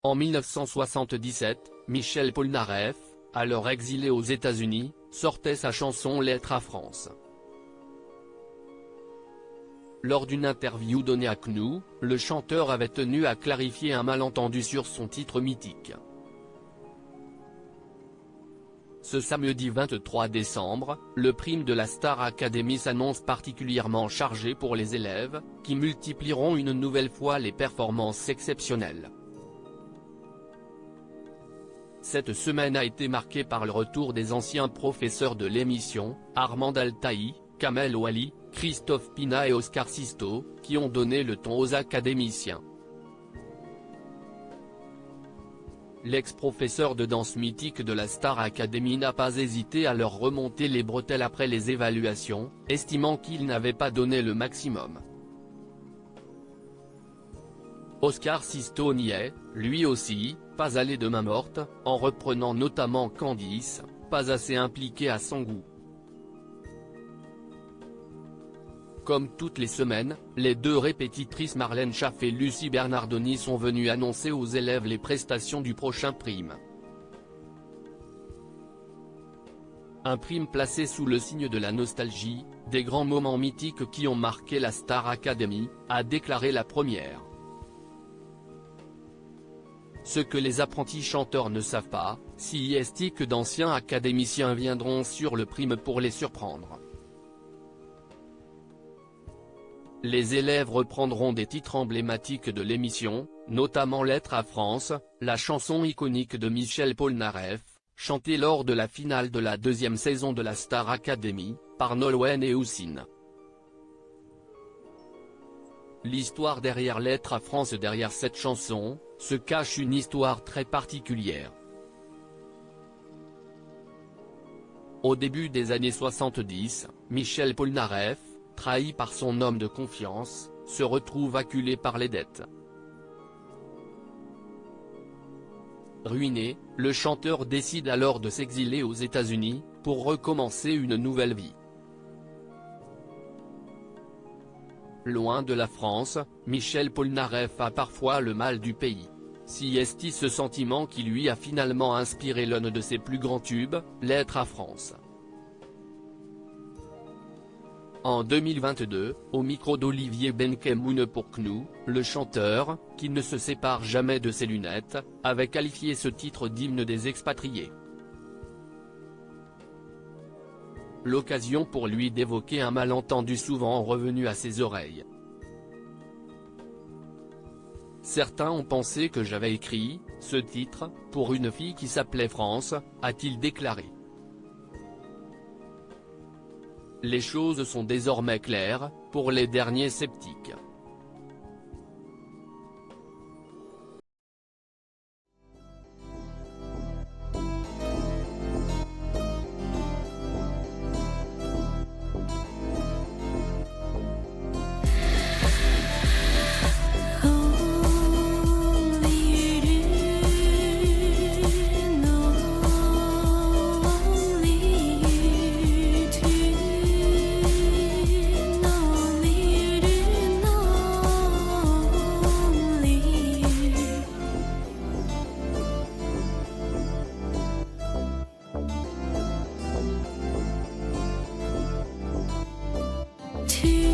En 1977, Michel Polnareff, alors exilé aux États-Unis, sortait sa chanson Lettre à France. Lors d'une interview donnée à CNU, le chanteur avait tenu à clarifier un malentendu sur son titre mythique. Ce samedi 23 décembre, le prime de la Star Academy s'annonce particulièrement chargé pour les élèves, qui multiplieront une nouvelle fois les performances exceptionnelles. Cette semaine a été marquée par le retour des anciens professeurs de l'émission, Armand Altaï, Kamel Ouali, Christophe Pina et Oscar Sisto, qui ont donné le ton aux académiciens. L'ex-professeur de danse mythique de la Star Academy n'a pas hésité à leur remonter les bretelles après les évaluations, estimant qu'ils n'avaient pas donné le maximum. Oscar Sisto n'y est, lui aussi, pas allé de main morte, en reprenant notamment Candice, pas assez impliqué à son goût. Comme toutes les semaines, les deux répétitrices Marlène Schaff et Lucie Bernardoni sont venues annoncer aux élèves les prestations du prochain prime. Un prime placé sous le signe de la nostalgie, des grands moments mythiques qui ont marqué la Star Academy, a déclaré la première. Ce que les apprentis chanteurs ne savent pas, si est que d'anciens académiciens viendront sur le prime pour les surprendre. Les élèves reprendront des titres emblématiques de l'émission, notamment Lettre à France, la chanson iconique de Michel Polnareff, chantée lors de la finale de la deuxième saison de la Star Academy, par Nolwenn et Houssine. L'histoire derrière Lettre à France. Derrière cette chanson, se cache une histoire très particulière. Au début des années 70, Michel Polnareff, trahi par son homme de confiance, se retrouve acculé par les dettes. Ruiné, le chanteur décide alors de s'exiler aux États-Unis, pour recommencer une nouvelle vie. Loin de la France, Michel Polnareff a parfois le mal du pays. Si est ce sentiment qui lui a finalement inspiré l'un de ses plus grands tubes, Lettre à France. En 2022, au micro d'Olivier Benkemoun pour CNU, le chanteur, qui ne se sépare jamais de ses lunettes, avait qualifié ce titre d'hymne des expatriés. L'occasion pour lui d'évoquer un malentendu souvent revenu à ses oreilles. Certains ont pensé que j'avais écrit ce titre pour une fille qui s'appelait France, a-t-il déclaré. Les choses sont désormais claires, pour les derniers sceptiques. To